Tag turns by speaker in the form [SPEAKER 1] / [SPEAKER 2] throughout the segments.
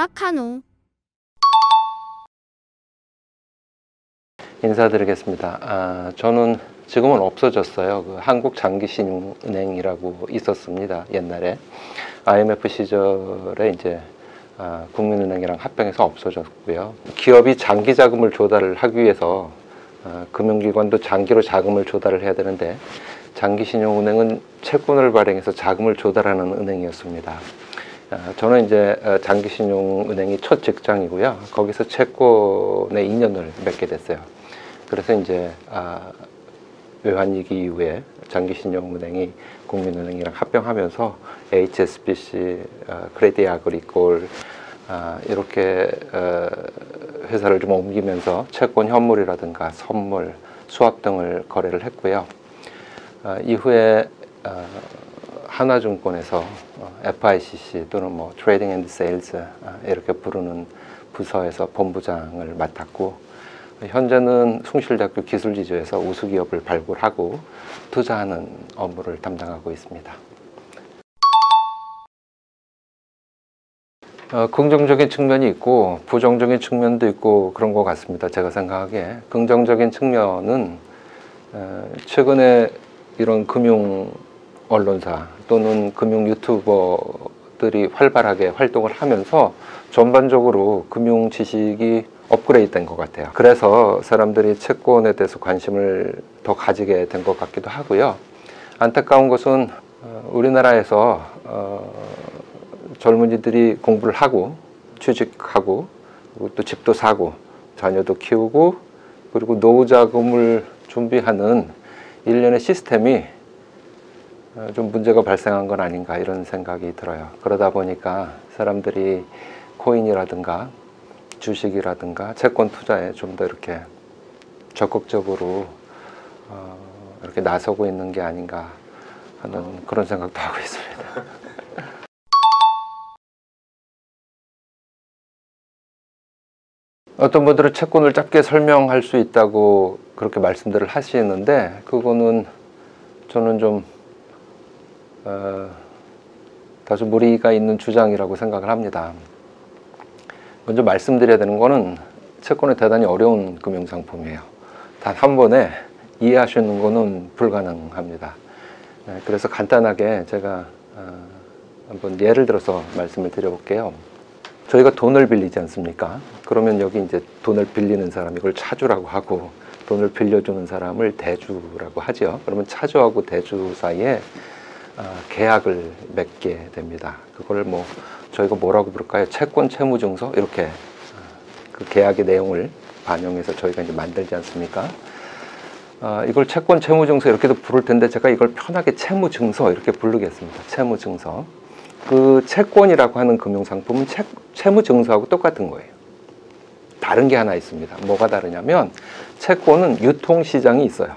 [SPEAKER 1] 라카노.
[SPEAKER 2] 인사드리겠습니다. 저는 지금은 없어졌어요. 그 한국장기신용은행이라고 있었습니다. 옛날에 IMF 시절에 이제 국민은행이랑 합병해서 없어졌고요. 기업이 장기 자금을 조달을 하기 위해서 금융기관도 장기로 자금을 조달을 해야 되는데, 장기신용은행은 채권을 발행해서 자금을 조달하는 은행이었습니다. 저는 이제 장기신용은행이 첫 직장이고요. 거기서 채권의 인연을 맺게 됐어요. 그래서 이제 외환위기 이후에 장기신용은행이 국민은행이랑 합병하면서 HSBC, 크레디 아그리콜 이렇게 회사를 좀 옮기면서 채권 현물이라든가 선물, 수합 등을 거래를 했고요. 이후에 하나증권에서 FICC 또는 뭐 트레이딩 앤드 세일즈 이렇게 부르는 부서에서 본부장을 맡았고, 현재는 숭실대학교 기술지주에서 우수기업을 발굴하고 투자하는 업무를 담당하고 있습니다. 긍정적인 측면이 있고 부정적인 측면도 있고 그런 것 같습니다. 제가 생각하기에 긍정적인 측면은 최근에 이런 금융 언론사 또는 금융 유튜버들이 활발하게 활동을 하면서 전반적으로 금융 지식이 업그레이드 된 것 같아요. 그래서 사람들이 채권에 대해서 관심을 더 가지게 된 것 같기도 하고요. 안타까운 것은 우리나라에서 젊은이들이 공부를 하고 취직하고 그리고 또 집도 사고 자녀도 키우고 그리고 노후 자금을 준비하는 일련의 시스템이 좀 문제가 발생한 건 아닌가, 이런 생각이 들어요. 그러다 보니까 사람들이 코인이라든가 주식이라든가 채권 투자에 좀 더 이렇게 적극적으로 이렇게 나서고 있는 게 아닌가 하는 그런 생각도 하고 있습니다. 어떤 분들은 채권을 짧게 설명할 수 있다고 그렇게 말씀들을 하시는데, 그거는 저는 좀 다소 무리가 있는 주장이라고 생각을 합니다. 먼저 말씀드려야 되는 거는 채권은 대단히 어려운 금융상품이에요. 단 한 번에 이해하시는 거는 불가능합니다. 그래서 간단하게 제가 한번 예를 들어서 말씀을 드려볼게요. 저희가 돈을 빌리지 않습니까? 그러면 여기 이제 돈을 빌리는 사람, 이걸 차주라고 하고, 돈을 빌려주는 사람을 대주라고 하죠. 그러면 차주하고 대주 사이에 계약을 맺게 됩니다. 그걸 뭐 저희가 뭐라고 부를까요? 채권 채무증서, 이렇게 그 계약의 내용을 반영해서 저희가 이제 만들지 않습니까? 이걸 채권 채무증서 이렇게도 부를 텐데 제가 이걸 편하게 채무증서 이렇게 부르겠습니다. 채무증서. 그 채권이라고 하는 금융상품은 채무증서하고 똑같은 거예요. 다른 게 하나 있습니다. 뭐가 다르냐면 채권은 유통시장이 있어요.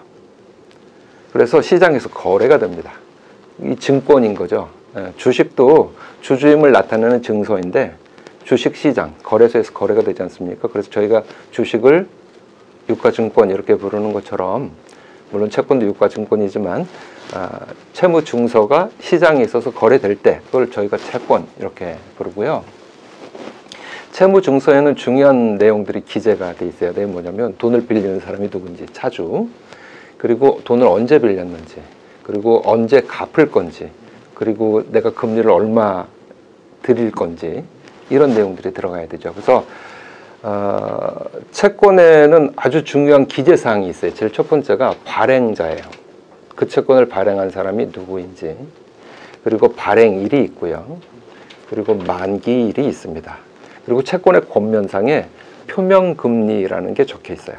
[SPEAKER 2] 그래서 시장에서 거래가 됩니다. 이 증권인 거죠. 주식도 주주임을 나타내는 증서인데 주식시장, 거래소에서 거래가 되지 않습니까? 그래서 저희가 주식을 유가증권 이렇게 부르는 것처럼, 물론 채권도 유가증권이지만 채무증서가 시장에 있어서 거래될 때 그걸 저희가 채권 이렇게 부르고요. 채무증서에는 중요한 내용들이 기재가 돼 있어야 돼요. 뭐냐면 돈을 빌리는 사람이 누군지, 차주, 그리고 돈을 언제 빌렸는지, 그리고 언제 갚을 건지, 그리고 내가 금리를 얼마 드릴 건지, 이런 내용들이 들어가야 되죠. 그래서 채권에는 아주 중요한 기재사항이 있어요. 제일 첫 번째가 발행자예요. 그 채권을 발행한 사람이 누구인지, 그리고 발행일이 있고요. 그리고 만기일이 있습니다. 그리고 채권의 권면상에 표명금리라는 게 적혀 있어요.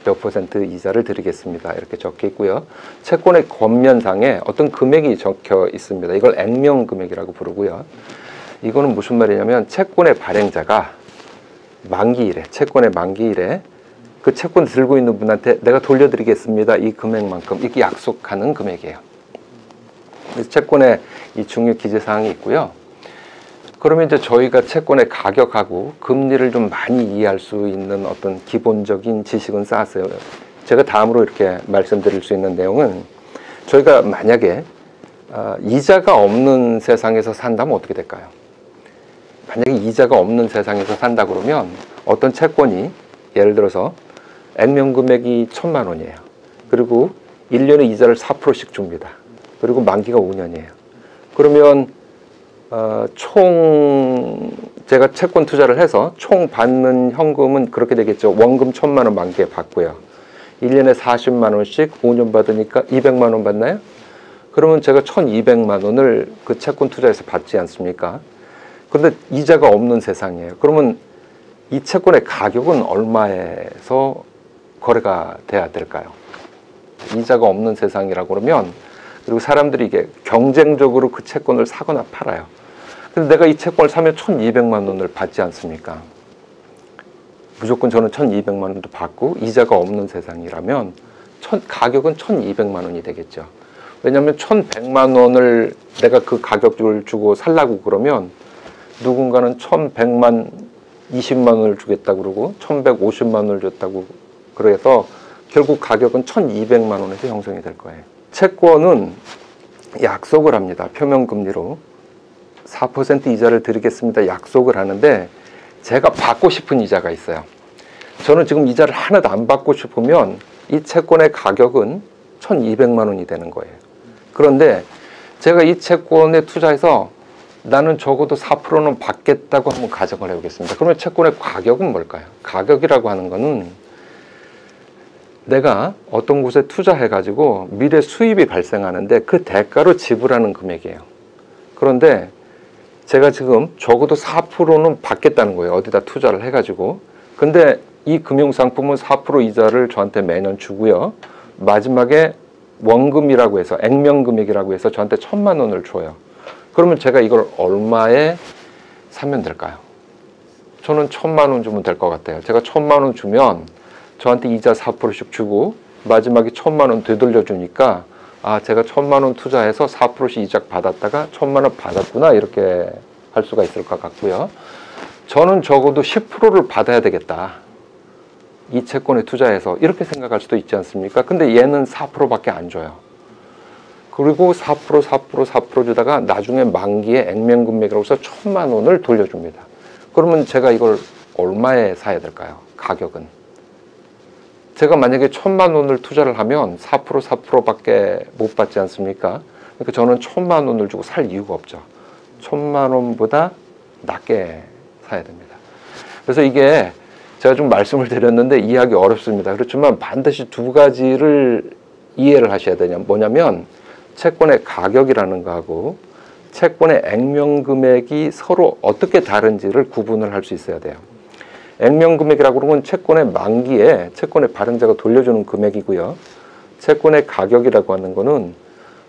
[SPEAKER 2] 몇 % 이자를 드리겠습니다, 이렇게 적혀 있고요. 채권의 권면상에 어떤 금액이 적혀 있습니다. 이걸 액면금액이라고 부르고요. 이거는 무슨 말이냐면 채권의 발행자가 만기일에, 채권의 만기일에 그 채권 들고 있는 분한테 내가 돌려드리겠습니다, 이 금액만큼, 이렇게 약속하는 금액이에요. 그래서 채권에 이 중요 기재사항이 있고요. 그러면 이제 저희가 채권의 가격하고 금리를 좀 많이 이해할 수 있는 어떤 기본적인 지식은 쌓았어요. 제가 다음으로 이렇게 말씀드릴 수 있는 내용은, 저희가 만약에 이자가 없는 세상에서 산다면 어떻게 될까요? 만약에 이자가 없는 세상에서 산다 그러면 어떤 채권이 예를 들어서 액면 금액이 1,000만 원이에요. 그리고 1년에 이자를 4%씩 줍니다. 그리고 만기가 5년이에요. 그러면 총 제가 채권 투자를 해서 총 받는 현금은 그렇게 되겠죠. 원금 1,000만 원 만기에 받고요. 1년에 40만 원씩 5년 받으니까 200만 원 받나요? 그러면 제가 1,200만 원을 그 채권 투자에서 받지 않습니까? 그런데 이자가 없는 세상이에요. 그러면 이 채권의 가격은 얼마에서 거래가 돼야 될까요? 이자가 없는 세상이라고 그러면, 그리고 사람들이 이게 경쟁적으로 그 채권을 사거나 팔아요. 근데 내가 이 채권을 사면 1,200만 원을 받지 않습니까? 무조건 저는 1,200만 원도 받고 이자가 없는 세상이라면 가격은 1,200만 원이 되겠죠. 왜냐하면 1,100만 원을 내가 그 가격을 주고 살라고 그러면 누군가는 1,100만 20만 원을 주겠다 그러고 1,150만 원을 줬다고 그래서 결국 가격은 1,200만 원에서 형성이 될 거예요. 채권은 약속을 합니다. 표면금리로 4% 이자를 드리겠습니다. 약속을 하는데 제가 받고 싶은 이자가 있어요. 저는 지금 이자를 하나도 안 받고 싶으면 이 채권의 가격은 1,200만 원이 되는 거예요. 그런데 제가 이 채권에 투자해서 나는 적어도 4%는 받겠다고 한번 가정을 해보겠습니다. 그러면 채권의 가격은 뭘까요? 가격이라고 하는 거는 내가 어떤 곳에 투자해가지고 미래 수입이 발생하는데 그 대가로 지불하는 금액이에요. 그런데 제가 지금 적어도 4%는 받겠다는 거예요. 어디다 투자를 해가지고. 근데 이 금융상품은 4% 이자를 저한테 매년 주고요. 마지막에 원금이라고 해서 액면금액이라고 해서 저한테 1,000만 원을 줘요. 그러면 제가 이걸 얼마에 사면 될까요? 저는 1,000만 원 주면 될 것 같아요. 제가 1,000만 원 주면 저한테 이자 4%씩 주고 마지막에 1,000만 원 되돌려 주니까 아, 제가 1,000만 원 투자해서 4%씩 이자 받았다가 1,000만 원 받았구나 이렇게 할 수가 있을 것 같고요. 저는 적어도 10%를 받아야 되겠다. 이 채권에 투자해서 이렇게 생각할 수도 있지 않습니까? 근데 얘는 4%밖에 안 줘요. 그리고 4% 주다가 나중에 만기에 액면금액이라고 해서 1,000만 원을 돌려줍니다. 그러면 제가 이걸 얼마에 사야 될까요? 가격은. 제가 만약에 1,000만 원을 투자를 하면 4%밖에 못 받지 않습니까? 그러니까 저는 1,000만 원을 주고 살 이유가 없죠. 1,000만 원보다 낮게 사야 됩니다. 그래서 이게 제가 좀 말씀을 드렸는데 이해하기 어렵습니다. 그렇지만 반드시 두 가지를 이해를 하셔야 되냐. 뭐냐면 채권의 가격이라는 거하고 채권의 액면금액이 서로 어떻게 다른지를 구분을 할 수 있어야 돼요. 액면금액이라고 그러면 채권의 만기에 채권의 발행자가 돌려주는 금액이고요. 채권의 가격이라고 하는 거는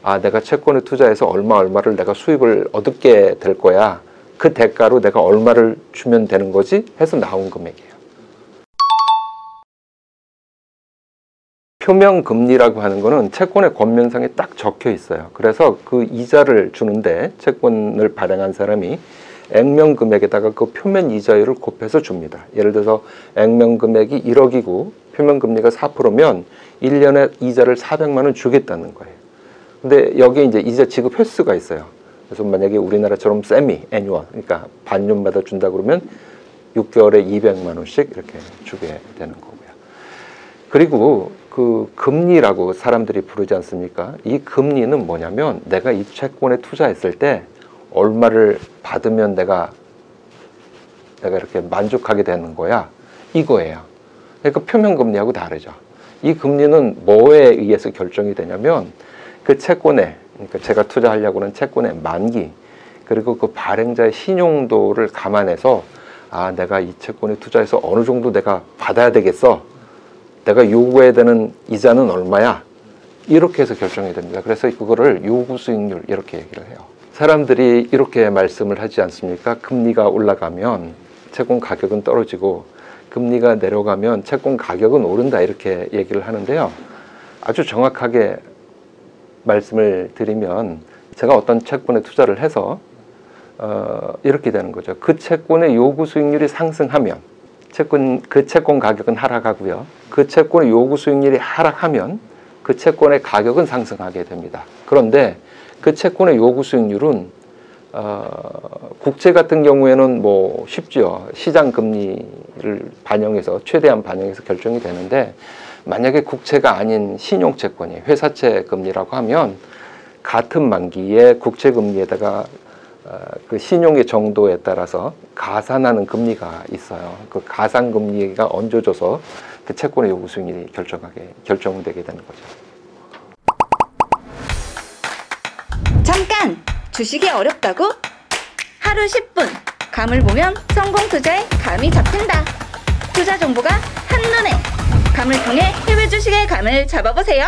[SPEAKER 2] 아, 내가 채권에 투자해서 얼마를 내가 수입을 얻게 될 거야. 그 대가로 내가 얼마를 주면 되는 거지? 해서 나온 금액이에요. 표면금리라고 하는 거는 채권의 권면상에 딱 적혀 있어요. 그래서 그 이자를 주는데 채권을 발행한 사람이 액면금액에다가 그 표면 이자율을 곱해서 줍니다. 예를 들어서 액면금액이 1억이고 표면금리가 4%면 1년에 이자를 400만 원 주겠다는 거예요. 근데 여기에 이제 이자 지급 횟수가 있어요. 그래서 만약에 우리나라처럼 세미, 애뉴얼, 그러니까 반년마다 준다 그러면 6개월에 200만 원씩 이렇게 주게 되는 거고요. 그리고 그 금리라고 사람들이 부르지 않습니까? 이 금리는 뭐냐면 내가 이 채권에 투자했을 때 얼마를 받으면 내가 이렇게 만족하게 되는 거야. 이거예요. 그러니까 표면금리하고 다르죠. 이 금리는 뭐에 의해서 결정이 되냐면 그 채권에, 그러니까 제가 투자하려고 하는 채권의 만기, 그리고 그 발행자의 신용도를 감안해서 아, 내가 이 채권에 투자해서 어느 정도 내가 받아야 되겠어. 내가 요구해야 되는 이자는 얼마야? 이렇게 해서 결정이 됩니다. 그래서 그거를 요구 수익률 이렇게 얘기를 해요. 사람들이 이렇게 말씀을 하지 않습니까? 금리가 올라가면 채권 가격은 떨어지고 금리가 내려가면 채권 가격은 오른다 이렇게 얘기를 하는데요. 아주 정확하게 말씀을 드리면 제가 어떤 채권에 투자를 해서 이렇게 되는 거죠. 그 채권의 요구 수익률이 상승하면 그 채권 가격은 하락하고요. 그 채권의 요구 수익률이 하락하면 그 채권의 가격은 상승하게 됩니다. 그런데 그 채권의 요구 수익률은 국채 같은 경우에는 뭐 쉽죠. 시장 금리를 반영해서 최대한 반영해서 결정이 되는데, 만약에 국채가 아닌 신용채권이 회사채 금리라고 하면 같은 만기에 국채 금리에다가 그 신용의 정도에 따라서 가산하는 금리가 있어요. 그 가산 금리가 얹어져서 그 채권의 요구 수익률이 결정되게 되는 거죠.
[SPEAKER 1] 잠깐! 주식이 어렵다고? 하루 10분 감을 보면 성공 투자의 감이 잡힌다. 투자 정보가 한눈에. 감을 통해 해외 주식의 감을 잡아보세요.